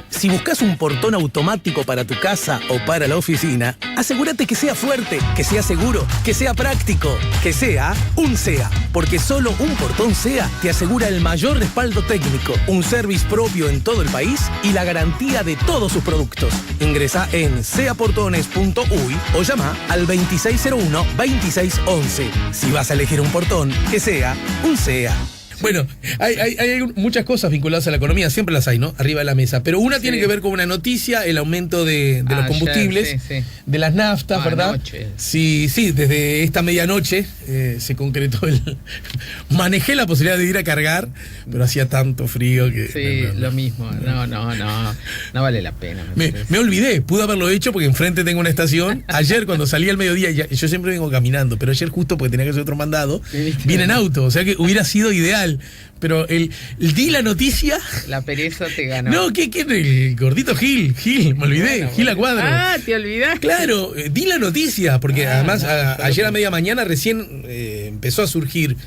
Si buscas un portón automático para tu casa o para la oficina, asegúrate que sea fuerte, que sea seguro, que sea práctico, que sea un SEA. Porque solo un portón SEA te asegura el mayor respaldo técnico, un service propio en todo el país y la garantía de todos sus productos. Ingresa en seaportones.uy o llama al 2601-2611. Si vas a elegir un portón, que sea un SEA. Bueno, hay muchas cosas vinculadas a la economía, siempre las hay, ¿no? Arriba de la mesa. Pero una tiene que ver con una noticia, el aumento de los combustibles, de las naftas, ¿verdad? Anoche. Sí, desde esta medianoche se concretó manejé la posibilidad de ir a cargar, pero hacía tanto frío que... Sí, lo mismo. No vale la pena. Me olvidé, pude haberlo hecho porque enfrente tengo una estación. Ayer cuando salí al mediodía, yo siempre vengo caminando, pero ayer justo porque tenía que hacer otro mandado, vine en auto, o sea que hubiera sido ideal. Pero di la noticia. La pereza te ganó. No, ¿qué? El gordito Gil, me olvidé, Gil a cuadro. Ah, te olvidaste. Claro, di la noticia, porque además ayer a media mañana recién empezó a surgir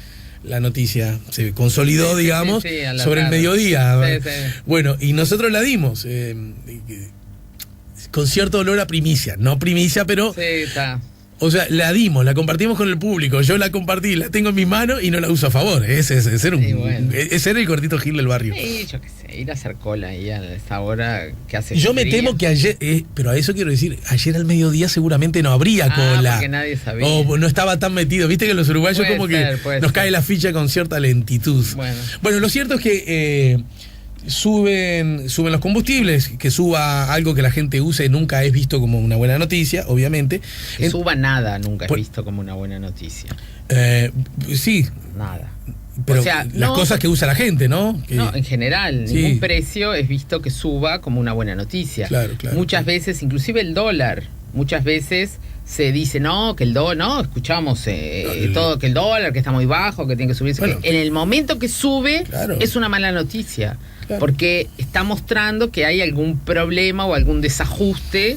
la noticia, se consolidó, digamos, sobre el mediodía. Sí. Bueno, y nosotros la dimos, con cierto olor a primicia, no primicia, pero... Sí, está. O sea, la dimos, la compartimos con el público, yo la compartí, la tengo en mis manos y no la uso a favor. Ese era el gordito Gil del barrio. Sí, yo qué sé, ir a hacer cola ahí a esa hora que hace Yo me temo que ayer, pero a eso quiero decir, ayer al mediodía seguramente no habría cola. Porque nadie sabía. O no estaba tan metido. Viste que los uruguayos nos cae la ficha con cierta lentitud. Bueno, lo cierto es que... Suben los combustibles, que suba algo que la gente use nunca es visto como una buena noticia, obviamente. Que suba nada nunca es visto como una buena noticia. Sí. Nada. Pero o sea, las cosas que usa la gente, ¿no? No, en general, ningún precio es visto que suba como una buena noticia. Claro. Muchas veces, inclusive el dólar, muchas veces se dice, no, que el dólar, no, escuchamos todo, que el dólar, que está muy bajo, que tiene que subirse. Bueno, que en el momento que sube, es una mala noticia. Porque está mostrando que hay algún problema o algún desajuste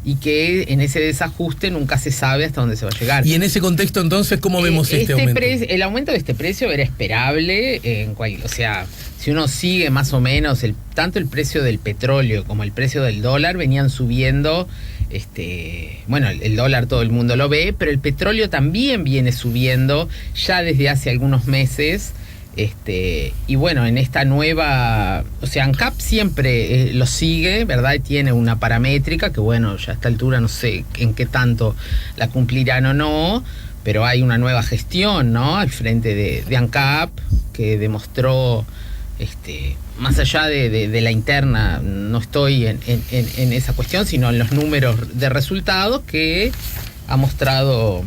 y que en ese desajuste nunca se sabe hasta dónde se va a llegar. Y en ese contexto, entonces, ¿cómo vemos este aumento? El aumento de este precio era esperable, o sea, si uno sigue más o menos, tanto el precio del petróleo como el precio del dólar venían subiendo, bueno, el dólar todo el mundo lo ve, pero el petróleo también viene subiendo ya desde hace algunos meses. Y bueno, en esta nueva, o sea, ANCAP siempre lo sigue, ¿verdad? Y tiene una paramétrica que, bueno, ya a esta altura no sé en qué tanto la cumplirán o no, pero hay una nueva gestión, ¿no? Al frente de ANCAP, que demostró, más allá de la interna, no estoy en esa cuestión, sino en los números de resultados, que ha mostrado...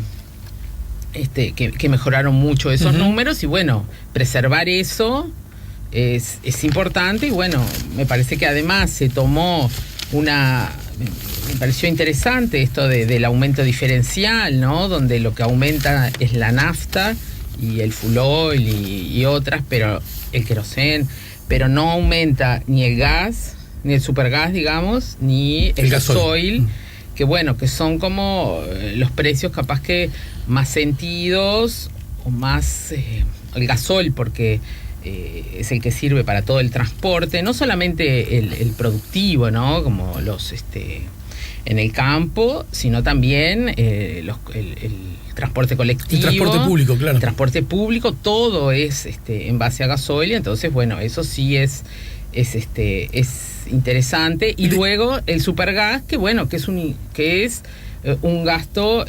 que mejoraron mucho esos números, y bueno, preservar eso es importante. Y bueno, me parece que además se tomó me pareció interesante esto del aumento diferencial, ¿no? Donde lo que aumenta es la nafta y el fuel oil y otras, pero el querosén, pero no aumenta ni el gas, ni el supergas, digamos, ni el gasoil. Que bueno, que son como los precios capaz que más sentidos o más el gasol, porque es el que sirve para todo el transporte, no solamente el productivo, ¿no? Como los en el campo, sino también el transporte colectivo. El transporte público, claro. El transporte público, todo es en base a gasoil, entonces bueno, eso sí es interesante. Y luego el supergas, que bueno, que es un gasto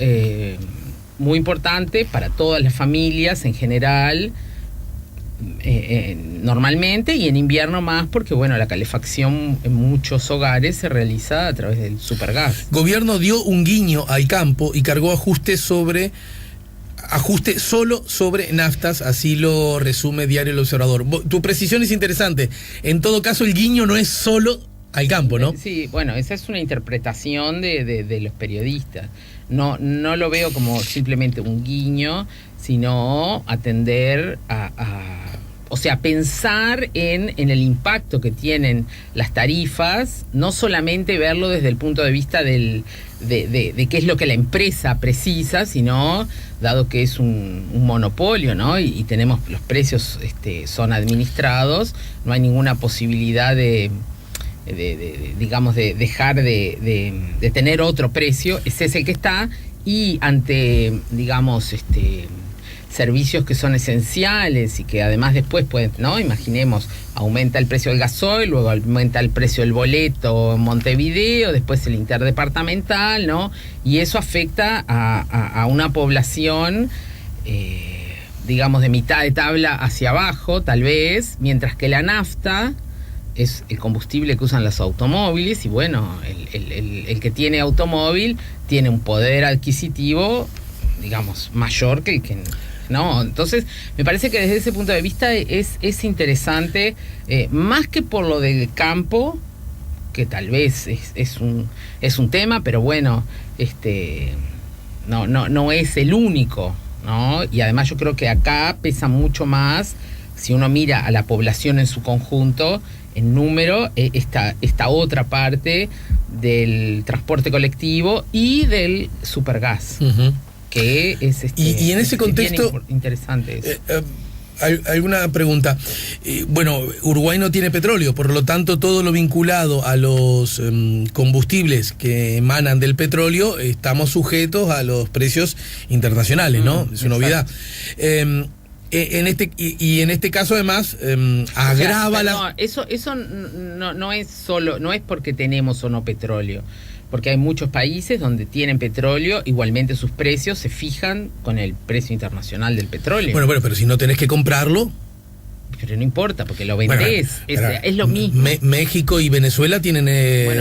muy importante para todas las familias en general, normalmente, y en invierno más, porque bueno, la calefacción en muchos hogares se realiza a través del supergas. Gobierno dio un guiño al campo y cargó ajuste solo sobre naftas, así lo resume Diario El Observador. Tu precisión es interesante. En todo caso, el guiño no es solo al campo, ¿no? Sí, bueno, esa es una interpretación de los periodistas. No lo veo como simplemente un guiño, sino atender o sea, pensar en el impacto que tienen las tarifas, no solamente verlo desde el punto de vista de qué es lo que la empresa precisa, sino dado que es un monopolio, ¿no? Y tenemos los precios son administrados, no hay ninguna posibilidad de digamos, de dejar de tener otro precio, ese es el que está, y ante, digamos, servicios que son esenciales y que además después pueden, ¿no? Imaginemos, aumenta el precio del gasoil, luego aumenta el precio del boleto en Montevideo, después el interdepartamental, ¿no? Y eso afecta a una población, digamos, de mitad de tabla hacia abajo, tal vez, mientras que la nafta es el combustible que usan los automóviles, y bueno, el que tiene automóvil tiene un poder adquisitivo, digamos, mayor que el que no. Entonces, me parece que desde ese punto de vista es interesante, más que por lo del campo, que tal vez es un tema, pero bueno, no es el único, ¿no? Y además yo creo que acá pesa mucho más, si uno mira a la población en su conjunto, en número, esta otra parte del transporte colectivo y del supergas, que es y en ese contexto interesante eso. Alguna pregunta. Bueno, Uruguay no tiene petróleo, por lo tanto todo lo vinculado a los combustibles que emanan del petróleo estamos sujetos a los precios internacionales, ¿no? Es una obviedad. En este caso además agrava eso no es solo, no es porque tenemos o no petróleo, porque hay muchos países donde tienen petróleo, igualmente sus precios se fijan con el precio internacional del petróleo. Bueno, pero si no tenés que comprarlo. Pero no importa, porque lo vendés, es lo mismo. México y Venezuela tienen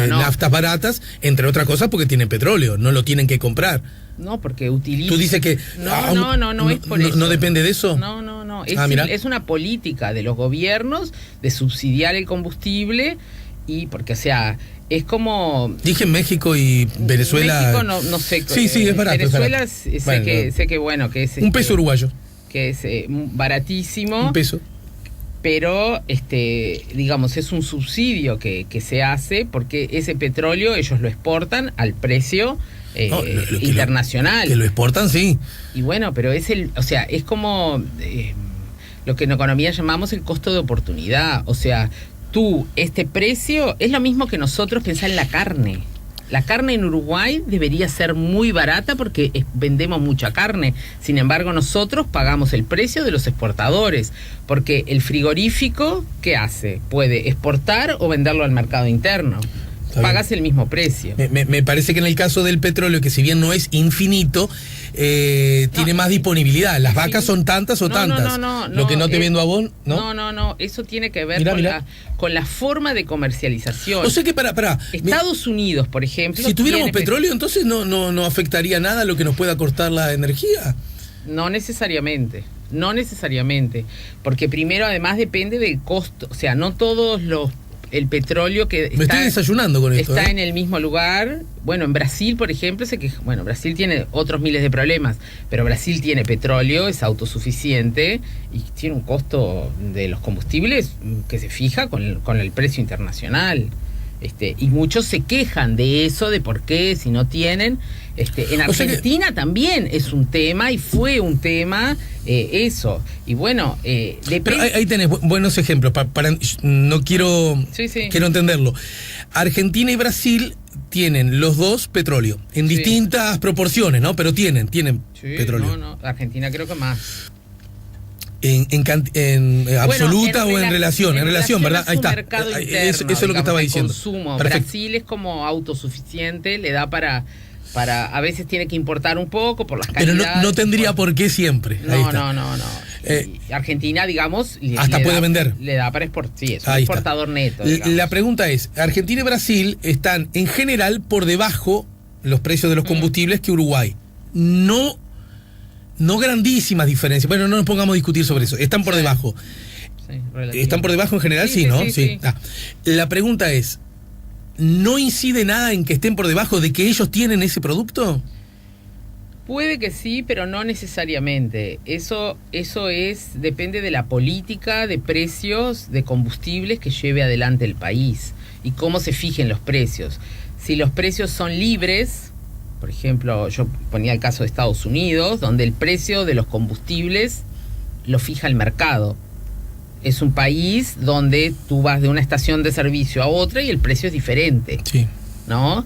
naftas baratas, entre otras cosas porque tienen petróleo, no lo tienen que comprar. No, porque utilizan... Tú dices que... No es por eso. ¿No depende de eso? No. Es una política de los gobiernos de subsidiar el combustible, y porque, o sea, es como... Dije México y Venezuela... México no sé. Sí, es barato. Venezuela es barato. Sé que es... un peso uruguayo. Que es baratísimo. Un peso. Pero, digamos, es un subsidio que se hace porque ese petróleo ellos lo exportan al precio internacional. Que lo exportan, sí. Y bueno, pero es como lo que en economía llamamos el costo de oportunidad. O sea, este precio es lo mismo que nosotros pensar en la carne. La carne en Uruguay debería ser muy barata porque vendemos mucha carne. Sin embargo, nosotros pagamos el precio de los exportadores. Porque el frigorífico, ¿qué hace? Puede exportar o venderlo al mercado interno. Pagas el mismo precio. Me parece que en el caso del petróleo, que si bien no es infinito, tiene más disponibilidad. Las vacas son tantas o tantas. Lo que no te vendo a vos, ¿no? No. Eso tiene que ver con la forma de comercialización. O sea que para Estados Unidos, por ejemplo... Si tuviéramos petróleo, entonces no afectaría nada lo que nos pueda cortar la energía. No necesariamente. Porque primero, además, depende del costo. O sea, no todos el petróleo que me estoy desayunando con esto. Está en el mismo lugar. Bueno, en Brasil, por ejemplo, Brasil tiene otros miles de problemas, pero Brasil tiene petróleo, es autosuficiente y tiene un costo de los combustibles que se fija con el precio internacional. Y muchos se quejan de eso, de por qué, si no tienen. En Argentina también es un tema y fue un tema eso. Y bueno, pero ahí tenés buenos ejemplos. No quiero, quiero entenderlo. Argentina y Brasil tienen los dos petróleo en distintas proporciones, ¿no? Pero tienen petróleo. No, Argentina creo que más. En absoluta o en relación, ¿verdad? Ahí está. Interno, eso es lo que estaba diciendo. Consumo. Brasil es como autosuficiente, le da para a veces tiene que importar un poco por las calidades. Pero no tendría por qué siempre. No. Argentina, digamos, hasta puede vender. Le da para exportar. Sí, es un exportador neto. La pregunta es, Argentina y Brasil están en general por debajo los precios de los combustibles que Uruguay. No grandísimas diferencias. Bueno, no nos pongamos a discutir sobre eso. Están por debajo. ¿Están por debajo en general? Sí, ¿no? Sí. La pregunta es, ¿no incide nada en que estén por debajo de que ellos tienen ese producto? Puede que sí, pero no necesariamente. Eso depende de la política de precios de combustibles que lleve adelante el país y cómo se fijen los precios. Si los precios son libres, por ejemplo, yo ponía el caso de Estados Unidos, donde el precio de los combustibles lo fija el mercado. es un país donde tú vas de una estación de servicio a otra y el precio es diferente. Sí. ¿No?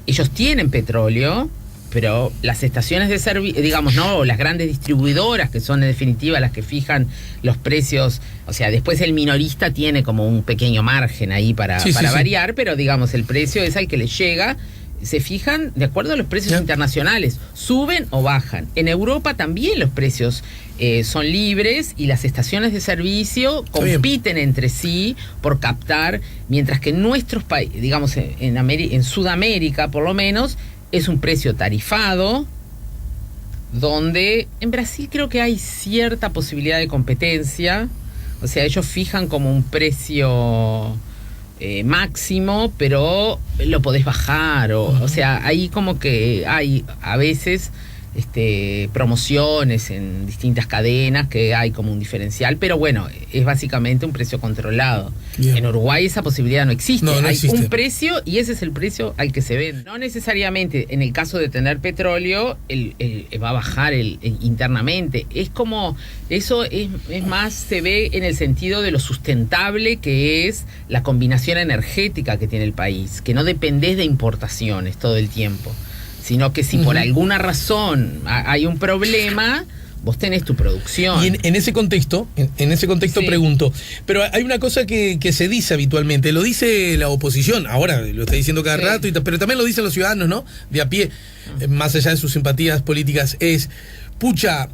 Ellos tienen petróleo, pero las estaciones de servicio, digamos, no, las grandes distribuidoras, que son en definitiva las que fijan los precios, o sea, después el minorista tiene como un pequeño margen ahí para variar, pero digamos, el precio es al que les llega. Se fijan de acuerdo a los precios internacionales, suben o bajan. En Europa también los precios son libres y las estaciones de servicio compiten entre sí por captar, mientras que en nuestros países, digamos en Sudamérica por lo menos, es un precio tarifado, donde en Brasil creo que hay cierta posibilidad de competencia, o sea, ellos fijan como un precio máximo, pero lo podés bajar, o sea, ahí como que hay a veces promociones en distintas cadenas que hay como un diferencial, pero bueno, es básicamente un precio controlado. Bien. En Uruguay esa posibilidad no existe. No hay existe. Un precio y ese es el precio al que se vende. No necesariamente en el caso de tener petróleo va a bajar internamente. Es como, eso es más, se ve en el sentido de lo sustentable que es la combinación energética que tiene el país, que no dependés de importaciones todo el tiempo, sino que si por alguna razón hay un problema, vos tenés tu producción. Y en ese contexto, pregunto, pero hay una cosa que se dice habitualmente, lo dice la oposición, ahora lo está diciendo cada rato, pero también lo dicen los ciudadanos, ¿no? De a pie, más allá de sus simpatías políticas, es... Pucha,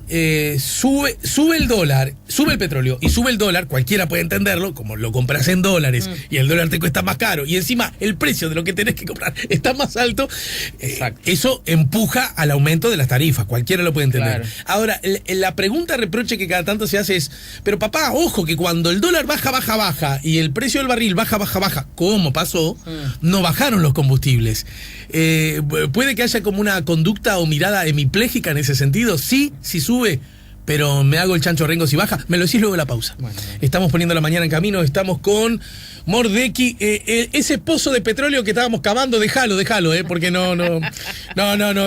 sube el dólar, sube el petróleo y sube el dólar, cualquiera puede entenderlo, como lo compras en dólares y el dólar te cuesta más caro y encima el precio de lo que tenés que comprar está más alto, eso empuja al aumento de las tarifas, cualquiera lo puede entender. Claro. Ahora, la pregunta reproche que cada tanto se hace es, pero papá, ojo que cuando el dólar baja y el precio del barril baja, como pasó, no bajaron los combustibles. Puede que haya como una conducta o mirada hemipléjica en ese sentido. Sí sube, pero me hago el chancho rengo si baja. Me lo decís luego de la pausa. Bueno. Estamos poniendo la mañana en camino, estamos con Mordecki. Ese pozo de petróleo que estábamos cavando, déjalo, porque no,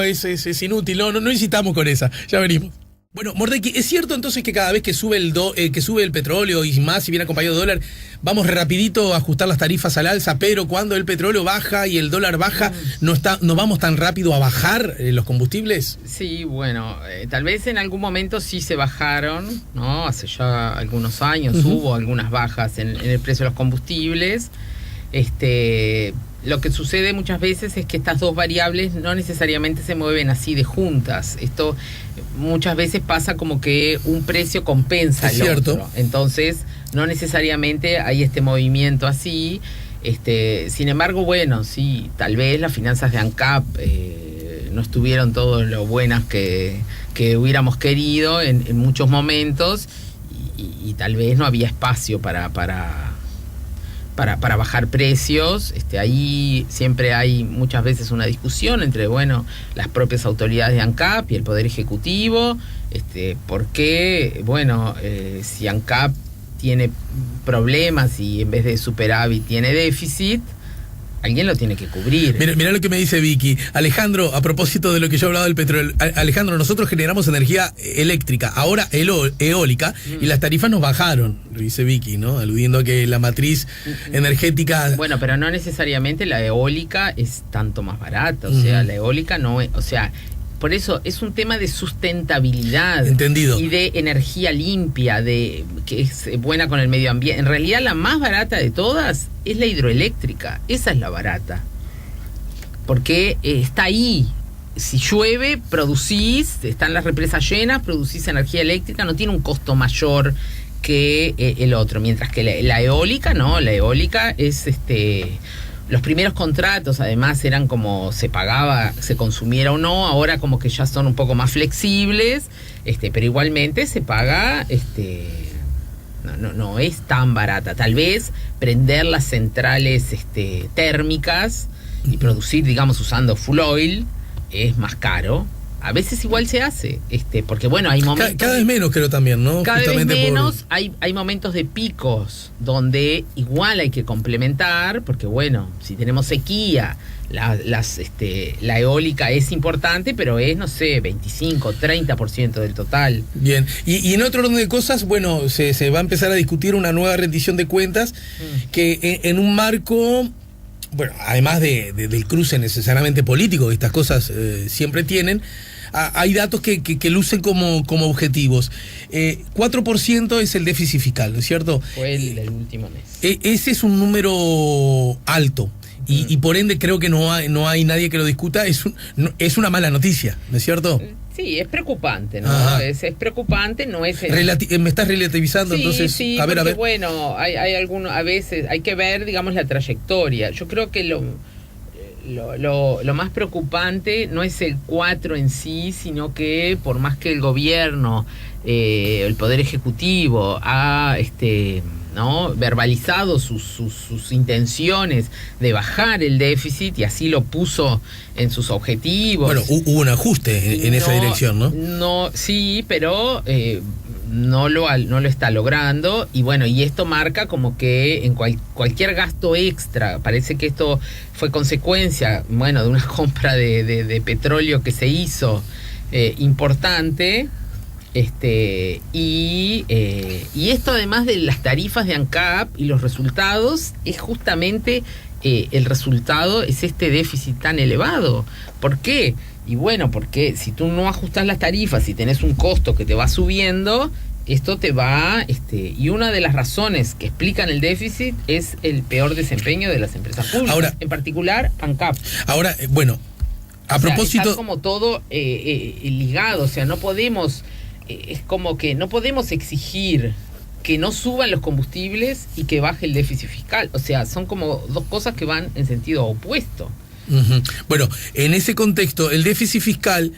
es inútil, no incitamos con esa, ya venimos. Bueno, Mordecki, ¿es cierto entonces que cada vez que sube el petróleo y más, si viene acompañado de dólar, vamos rapidito a ajustar las tarifas al alza, pero cuando el petróleo baja y el dólar baja, no vamos tan rápido a bajar los combustibles? Sí, bueno, tal vez en algún momento sí se bajaron, ¿no? Hace ya algunos años hubo algunas bajas en el precio de los combustibles. Lo que sucede muchas veces es que estas dos variables no necesariamente se mueven así de juntas. Esto muchas veces pasa como que un precio compensa al otro. Entonces, no necesariamente hay este movimiento así. Sin embargo, bueno, sí, tal vez las finanzas de ANCAP no estuvieron todo lo buenas que hubiéramos querido en muchos momentos y tal vez no había espacio para bajar precios. Ahí siempre hay muchas veces una discusión entre, bueno, las propias autoridades de ANCAP y el Poder Ejecutivo, porque, bueno, si ANCAP tiene problemas y en vez de superávit tiene déficit, alguien lo tiene que cubrir. Mirá lo que me dice Vicky. Alejandro, a propósito de lo que yo hablaba del petróleo. Alejandro, nosotros generamos energía eléctrica, ahora eólica, y las tarifas nos bajaron, lo dice Vicky, ¿no? Aludiendo a que la matriz energética... Bueno, pero no necesariamente la eólica es tanto más barata, o sea, la eólica no es... O sea, por eso es un tema de sustentabilidad. Entendido. Y de energía limpia, que es buena con el medio ambiente. En realidad la más barata de todas es la hidroeléctrica. Esa es la barata. Porque está ahí. Si llueve, producís, están las represas llenas, producís energía eléctrica, no tiene un costo mayor que el otro. Mientras que la eólica, no, la eólica es los primeros contratos además eran como se pagaba, se consumiera o no, ahora como que ya son un poco más flexibles, pero igualmente se paga, no es tan barata. Tal vez prender las centrales térmicas y producir, digamos, usando full oil es más caro, a veces igual se hace, porque bueno, hay momentos... Cada vez menos creo también, ¿no? Cada vez menos, hay momentos de picos donde igual hay que complementar, porque bueno, si tenemos sequía, la eólica es importante, pero es, no sé, 25, 30% del total. Bien, y en otro orden de cosas, bueno, se va a empezar a discutir una nueva rendición de cuentas que en un marco, bueno, además del cruce necesariamente político que estas cosas siempre tienen, hay datos que lucen como objetivos. 4% es el déficit fiscal, ¿no es cierto? Fue el último mes. Ese es un número alto. Y por ende creo que no hay nadie que lo discuta. Es una mala noticia, ¿no es cierto? Sí, es preocupante, ¿no? Es preocupante, no es... me estás relativizando, sí, entonces... Sí, a ver. Bueno, hay a veces hay que ver, digamos, la trayectoria. Yo creo que lo más preocupante no es el 4 en sí, sino que por más que el gobierno, el Poder Ejecutivo ha... ¿no? verbalizado sus intenciones de bajar el déficit y así lo puso en sus objetivos. Bueno, hubo un ajuste en esa dirección, ¿no? No, sí, pero no lo está logrando y bueno, y esto marca como que en cualquier gasto extra, parece que esto fue consecuencia, bueno, de una compra de petróleo que se hizo importante. Y esto, además de las tarifas de ANCAP y los resultados, es justamente el resultado es este déficit tan elevado. ¿Por qué? Y bueno, porque si tú no ajustas las tarifas, si tenés un costo que te va subiendo, esto te va... y una de las razones que explican el déficit es el peor desempeño de las empresas públicas, ahora, en particular ANCAP. Ahora, bueno, a propósito... Está como todo ligado, o sea, no podemos... es como que no podemos exigir que no suban los combustibles y que baje el déficit fiscal. O sea, son como dos cosas que van en sentido opuesto. Uh-huh. Bueno, en ese contexto, el déficit fiscal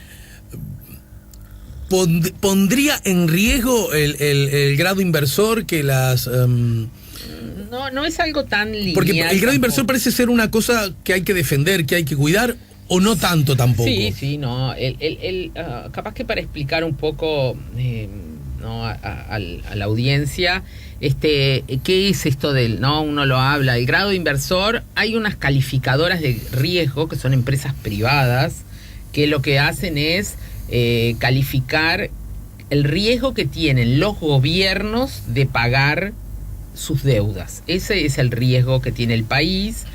pondría en riesgo el grado inversor que las... No es algo tan lineal. Porque el grado inversor parece ser una cosa que hay que defender, que hay que cuidar, o no tanto tampoco. Sí, no. Capaz que para explicar un poco ¿no? a la audiencia, ¿qué es esto del, no? Uno lo habla, el grado inversor, hay unas calificadoras de riesgo que son empresas privadas que lo que hacen es calificar el riesgo que tienen los gobiernos de pagar sus deudas. Ese es el riesgo que tiene el país.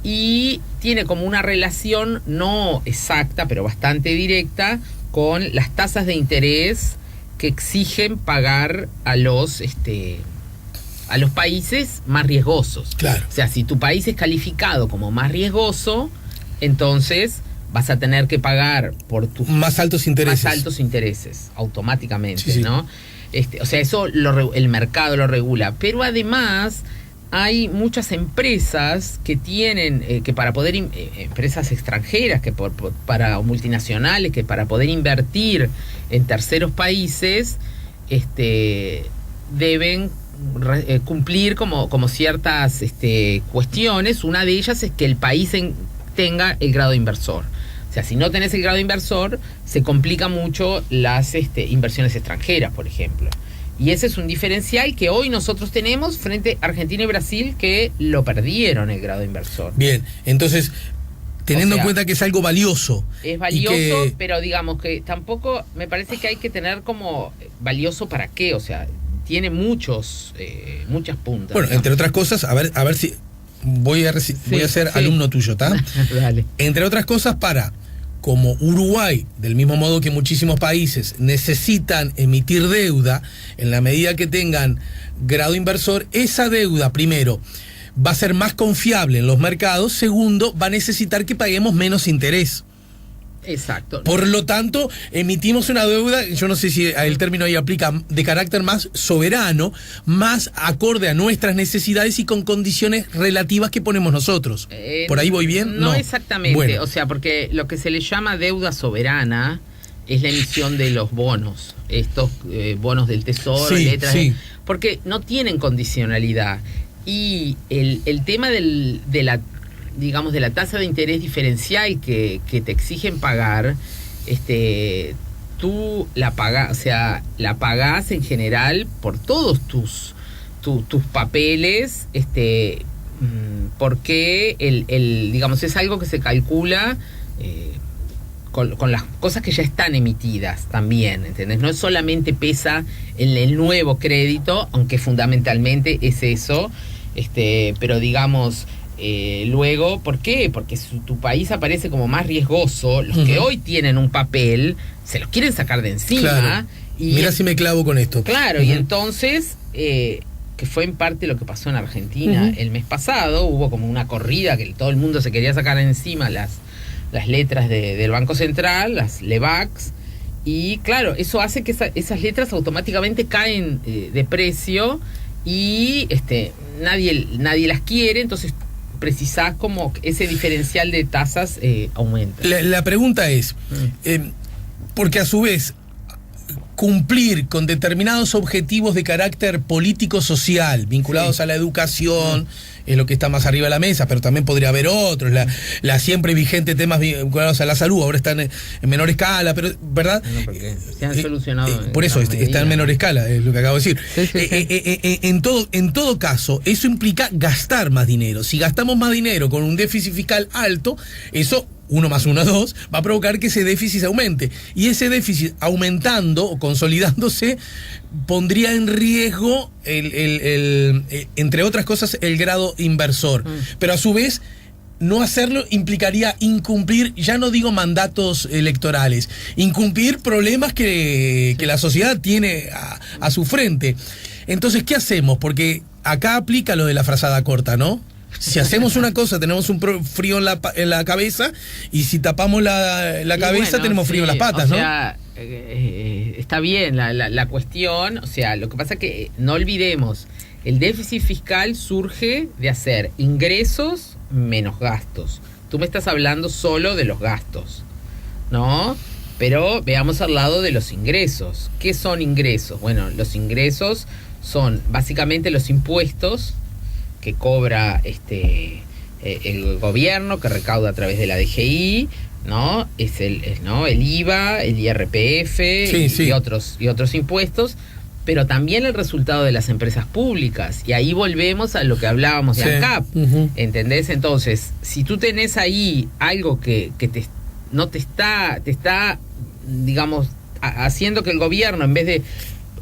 Y tiene como una relación no exacta, pero bastante directa, con las tasas de interés que exigen pagar a los países más riesgosos. Claro. O sea, si tu país es calificado como más riesgoso, entonces vas a tener que pagar por tus más altos intereses. Más altos intereses, automáticamente, sí. ¿no? O sea, eso el mercado lo regula. Pero además... hay muchas empresas que tienen, que para poder, empresas extranjeras, que para multinacionales, que para poder invertir en terceros países, deben cumplir como ciertas cuestiones. Una de ellas es que el país tenga el grado inversor. O sea, si no tenés el grado inversor, se complican mucho las inversiones extranjeras, por ejemplo. Y ese es un diferencial que hoy nosotros tenemos frente a Argentina y Brasil, que lo perdieron el grado inversor. Bien, entonces, teniendo en cuenta que es algo valioso. Es valioso, pero digamos que tampoco me parece que hay que tener como valioso para qué, o sea, tiene muchas puntas. Bueno, ¿no? Entre otras cosas, a ver si voy a ser alumno tuyo, ¿está? Dale. Entre otras cosas, como Uruguay, del mismo modo que muchísimos países, necesitan emitir deuda en la medida que tengan grado inversor, esa deuda, primero, va a ser más confiable en los mercados, segundo, va a necesitar que paguemos menos interés. Exacto. Por lo tanto, emitimos una deuda, yo no sé si el término ahí aplica, de carácter más soberano, más acorde a nuestras necesidades y con condiciones relativas que ponemos nosotros. ¿Por ahí voy bien? No exactamente, bueno. O sea, porque lo que se le llama deuda soberana es la emisión de los bonos, estos bonos del Tesoro, letras, porque no tienen condicionalidad. Y el tema de la tasa de interés diferencial que te exigen pagar tú la pagás, o sea, la pagás en general por todos tus papeles, porque digamos, es algo que se calcula con las cosas que ya están emitidas también, ¿entendés? No solamente pesa en el nuevo crédito, aunque fundamentalmente es eso, pero digamos, luego, ¿por qué? Porque tu país aparece como más riesgoso, los que hoy tienen un papel, se los quieren sacar de encima. Claro. Y mira si me clavo con esto. Claro, y entonces, que fue en parte lo que pasó en Argentina el mes pasado, hubo como una corrida que todo el mundo se quería sacar encima las letras del Banco Central, las LEBACs, y claro, eso hace que esas letras automáticamente caen de precio y nadie las quiere, entonces precisás como ese diferencial de tasas aumenta. La pregunta es, porque a su vez cumplir con determinados objetivos de carácter político-social vinculados a la educación es lo que está más arriba de la mesa, pero también podría haber otros, la siempre vigente temas vinculados a la salud, ahora están en menor escala, pero ¿verdad? No, porque se han solucionado. Por eso está en menor escala, es lo que acabo de decir. Sí. En todo caso, eso implica gastar más dinero. Si gastamos más dinero con un déficit fiscal alto, eso 1 más 1 es 2, va a provocar que ese déficit aumente. Y ese déficit aumentando o consolidándose pondría en riesgo, entre otras cosas, el grado inversor. Pero a su vez, no hacerlo implicaría incumplir, ya no digo mandatos electorales, incumplir problemas que la sociedad tiene a su frente. Entonces, ¿qué hacemos? Porque acá aplica lo de la frazada corta, ¿no? Si hacemos una cosa, tenemos un frío en la cabeza, y si tapamos la cabeza, tenemos frío en las patas, ¿no? O sea, está bien la cuestión, o sea, lo que pasa es que no olvidemos, el déficit fiscal surge de hacer ingresos menos gastos. Tú me estás hablando solo de los gastos, ¿no? Pero veamos al lado de los ingresos. ¿Qué son ingresos? Bueno, los ingresos son básicamente los impuestos que cobra el gobierno, que recauda a través de la DGI, ¿no? Es el IVA, el IRPF y otros impuestos, pero también el resultado de las empresas públicas. Y ahí volvemos a lo que hablábamos de ANCAP, ¿entendés? Entonces, si tú tenés ahí algo que te está, digamos, haciendo que el gobierno, en vez de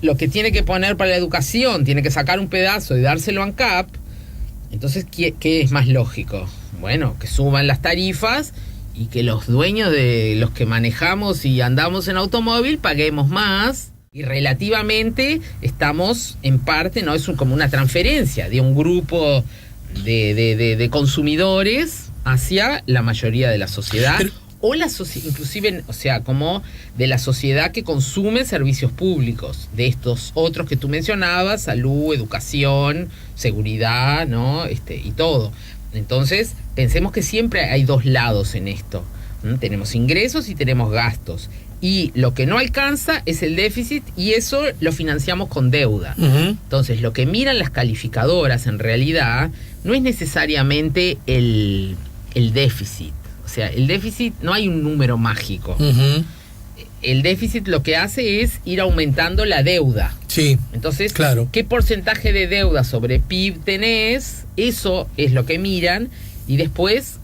lo que tiene que poner para la educación, tiene que sacar un pedazo y dárselo a ANCAP, entonces, ¿qué es más lógico? Bueno, que suban las tarifas y que los dueños de los que manejamos y andamos en automóvil paguemos más, y relativamente estamos en parte, ¿no? Es como una transferencia de un grupo de consumidores hacia la mayoría de la sociedad. O inclusive, o sea, como de la sociedad que consume servicios públicos, de estos otros que tú mencionabas, salud, educación, seguridad, ¿no? Y todo. Entonces, pensemos que siempre hay dos lados en esto. Tenemos ingresos y tenemos gastos. Y lo que no alcanza es el déficit, y eso lo financiamos con deuda. Entonces, lo que miran las calificadoras en realidad no es necesariamente el déficit. O sea, el déficit, no hay un número mágico. El déficit lo que hace es ir aumentando la deuda. Sí. Entonces, claro. ¿Qué porcentaje de deuda sobre PIB tenés? Eso es lo que miran. Y después,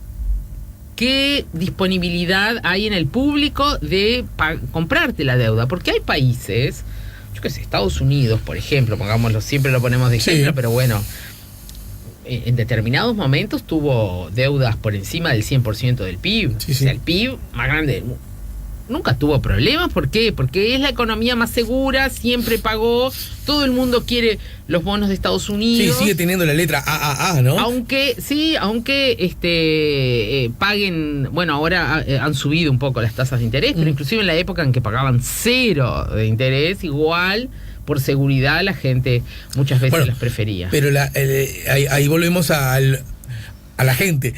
¿qué disponibilidad hay en el público de comprarte la deuda? Porque hay países, yo qué sé, Estados Unidos, por ejemplo, pongámoslo, siempre lo ponemos de ejemplo, pero bueno, en determinados momentos tuvo deudas por encima del 100% del PIB. O sea, el PIB más grande nunca tuvo problemas. ¿Por qué? Porque es la economía más segura, siempre pagó, todo el mundo quiere los bonos de Estados Unidos. Sí, sigue teniendo la letra AAA, ¿no? Aunque paguen, bueno, ahora han subido un poco las tasas de interés, pero inclusive en la época en que pagaban 0 de interés, igual, por seguridad, la gente muchas veces las prefería. Pero ahí volvemos a la gente.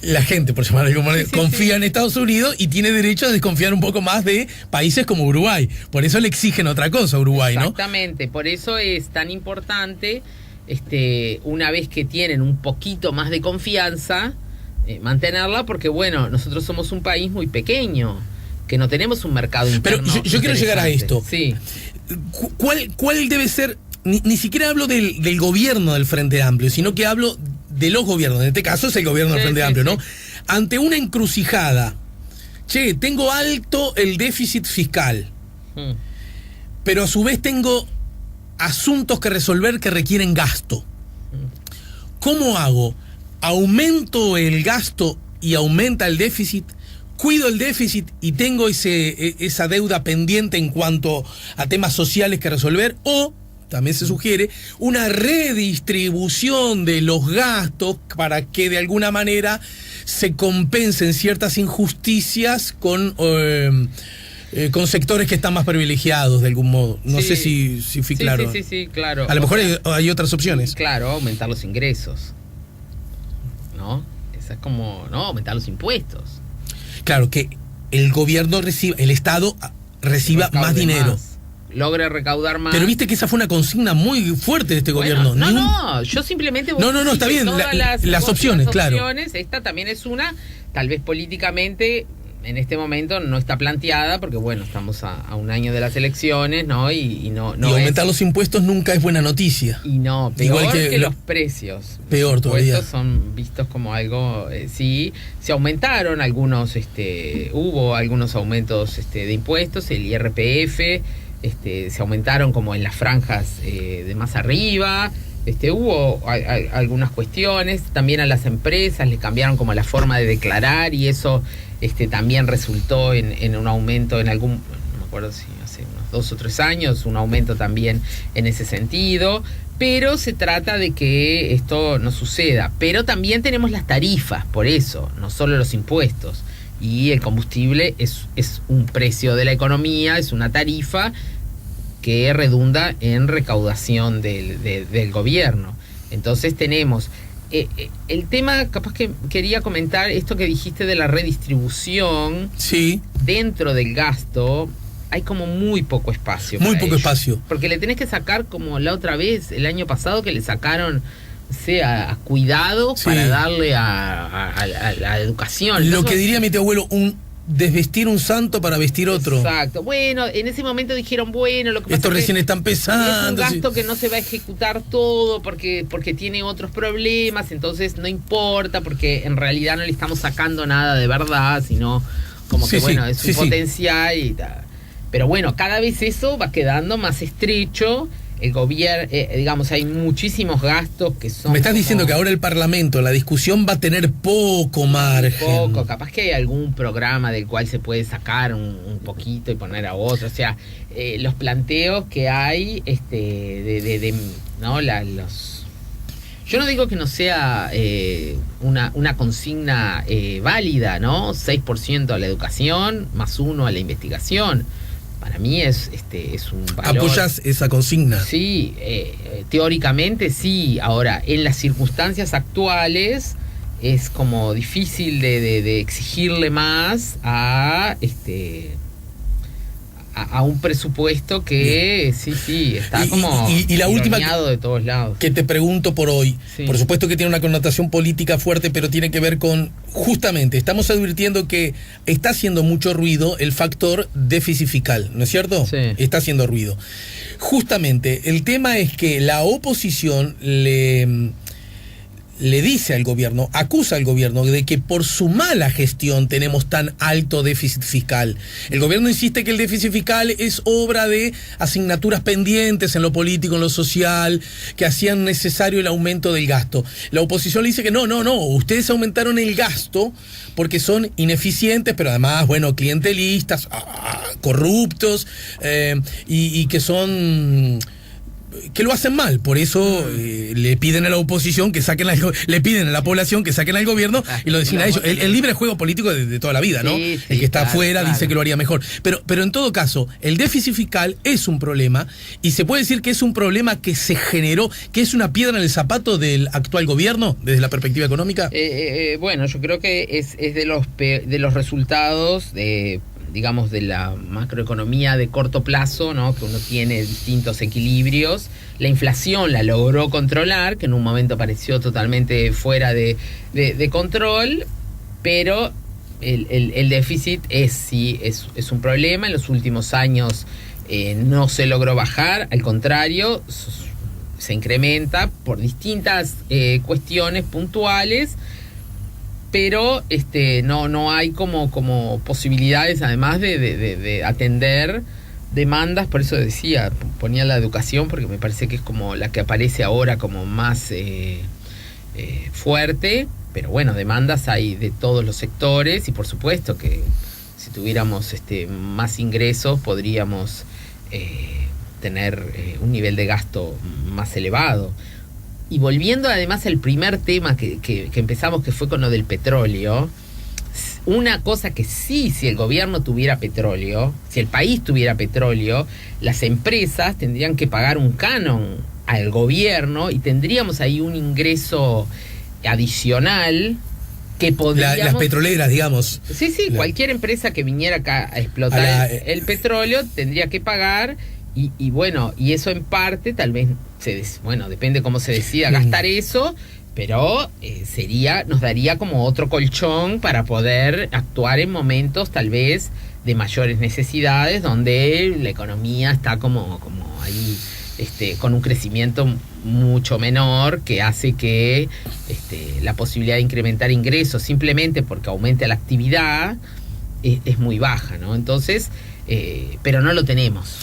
La gente, por llamarlo de alguna manera, confía en Estados Unidos y tiene derecho a desconfiar un poco más de países como Uruguay. Por eso le exigen otra cosa a Uruguay, ¿no? Exactamente. Por eso es tan importante, una vez que tienen un poquito más de confianza, mantenerla, porque bueno, nosotros somos un país muy pequeño que no tenemos un mercado interno. Pero yo quiero llegar a esto. Sí. ¿Cuál debe ser? Ni siquiera hablo del gobierno del Frente Amplio, sino que hablo de los gobiernos. En este caso es el gobierno del Frente Amplio, ¿no? Ante una encrucijada, tengo alto el déficit fiscal, pero a su vez tengo asuntos que resolver que requieren gasto. ¿Cómo hago? ¿Aumento el gasto y aumenta el déficit? ¿Cuido el déficit y tengo esa deuda pendiente en cuanto a temas sociales que resolver? ¿O también se sugiere una redistribución de los gastos para que de alguna manera se compensen ciertas injusticias con sectores que están más privilegiados de algún modo? No sé si fui claro. Sí, claro. A lo mejor hay otras opciones. Claro, aumentar los ingresos, ¿no? Esa es como, ¿no? Aumentar los impuestos. Claro, que el gobierno reciba, el Estado reciba más dinero. Logre recaudar más. Pero viste que esa fue una consigna muy fuerte de este gobierno. No, yo simplemente... No, está bien, las opciones, claro. Esta también es una, tal vez políticamente, en este momento no está planteada, porque bueno, estamos a un año de las elecciones, ¿no? Y aumentar los impuestos nunca es buena noticia. Y no, peor que los precios. Peor todavía. Los impuestos son vistos como algo, sí, se aumentaron algunos, hubo algunos aumentos de impuestos, el IRPF, se aumentaron como en las franjas de más arriba, hubo algunas cuestiones, también a las empresas les cambiaron como la forma de declarar y eso también resultó en un aumento en algún, no me acuerdo si hace unos 2 o 3 años, un aumento también en ese sentido, pero se trata de que esto no suceda. Pero también tenemos las tarifas, por eso, no solo los impuestos. Y el combustible es un precio de la economía, es una tarifa que redunda en recaudación del gobierno. Entonces tenemos el tema, capaz que quería comentar esto que dijiste de la redistribución. Sí. Dentro del gasto hay como muy poco espacio. Muy poco espacio. Porque le tenés que sacar como la otra vez, el año pasado, que le sacaron a cuidado para darle a la educación. Lo que diría mi tío abuelo, desvestir un santo para vestir otro. Exacto. Bueno, en ese momento dijeron, bueno, lo que pasa esto recién está empezando. Es un gasto que no se va a ejecutar todo porque tiene otros problemas, entonces no importa, porque en realidad no le estamos sacando nada de verdad, sino como que es un potencial y tal. Pero bueno, cada vez eso va quedando más estrecho. El gobierno, digamos, hay muchísimos gastos que son... Me estás diciendo que ahora el Parlamento, la discusión va a tener poco margen. Capaz que hay algún programa del cual se puede sacar un poquito y poner a otro. O sea, los planteos que hay, ¿no? Yo no digo que no sea una consigna válida, ¿no? 6% a la educación, más 1 a la investigación. Para mí es un valor. ¿Apoyas esa consigna? Sí, teóricamente sí. Ahora, en las circunstancias actuales es como difícil de exigirle más a un presupuesto que está como y la última de todos lados. Que te pregunto por hoy, por supuesto que tiene una connotación política fuerte, pero tiene que ver con, justamente, estamos advirtiendo que está haciendo mucho ruido el factor déficit fiscal, ¿no es cierto? Sí. Está haciendo ruido. Justamente, el tema es que la oposición le dice al gobierno, acusa al gobierno de que por su mala gestión tenemos tan alto déficit fiscal. El gobierno insiste que el déficit fiscal es obra de asignaturas pendientes en lo político, en lo social, que hacían necesario el aumento del gasto. La oposición le dice que no, ustedes aumentaron el gasto porque son ineficientes, pero además, clientelistas, corruptos, y que son... que lo hacen mal, por eso le piden a la oposición que saquen le piden a la población que saquen al gobierno y lo designan a ellos. El libre juego político de toda la vida, ¿no? Sí, el que está afuera dice que lo haría mejor. Pero en todo caso, el déficit fiscal es un problema y se puede decir que es un problema que se generó, que es una piedra en el zapato del actual gobierno desde la perspectiva económica. Bueno, yo creo que es de los resultados digamos, de la macroeconomía de corto plazo, ¿no? Que uno tiene distintos equilibrios. La inflación la logró controlar, que en un momento pareció totalmente fuera de control, pero el déficit es un problema. En los últimos años no se logró bajar, al contrario, se incrementa por distintas cuestiones puntuales, pero no hay como posibilidades, además de atender demandas. Por eso decía, ponía la educación, porque me parece que es como la que aparece ahora como más fuerte, pero bueno, demandas hay de todos los sectores, y por supuesto que si tuviéramos más ingresos podríamos tener un nivel de gasto más elevado. Y volviendo además al primer tema que empezamos, que fue con lo del petróleo, una cosa que sí, si el gobierno tuviera petróleo, si el país tuviera petróleo, las empresas tendrían que pagar un canon al gobierno y tendríamos ahí un ingreso adicional que podríamos... Las petroleras, digamos. Sí, cualquier empresa que viniera acá a explotar el petróleo tendría que pagar, y bueno, y eso en parte tal vez, depende cómo se decida gastar eso, pero nos daría como otro colchón para poder actuar en momentos tal vez de mayores necesidades, donde la economía está como ahí con un crecimiento mucho menor, que hace que la posibilidad de incrementar ingresos simplemente porque aumente la actividad es muy baja, ¿no? Entonces, pero no lo tenemos.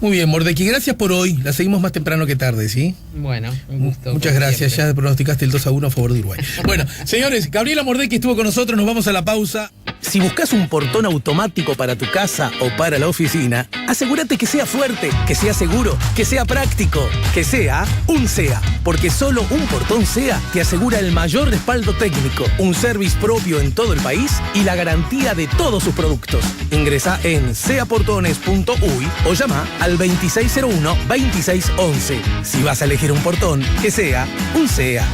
Muy bien, Mordecki, gracias por hoy. La seguimos más temprano que tarde, ¿sí? Bueno, un gusto. Muchas gracias, siempre. Ya pronosticaste el 2-1 a favor de Uruguay. Bueno, señores, Gabriela Mordecki estuvo con nosotros, nos vamos a la pausa. Si buscas un portón automático para tu casa o para la oficina, asegúrate que sea fuerte, que sea seguro, que sea práctico, que sea un SEA. Porque solo un portón SEA te asegura el mayor respaldo técnico, un service propio en todo el país y la garantía de todos sus productos. Ingresa en seaportones.uy o llama al 2601-2611. Si vas a elegir un portón, que sea un SEA.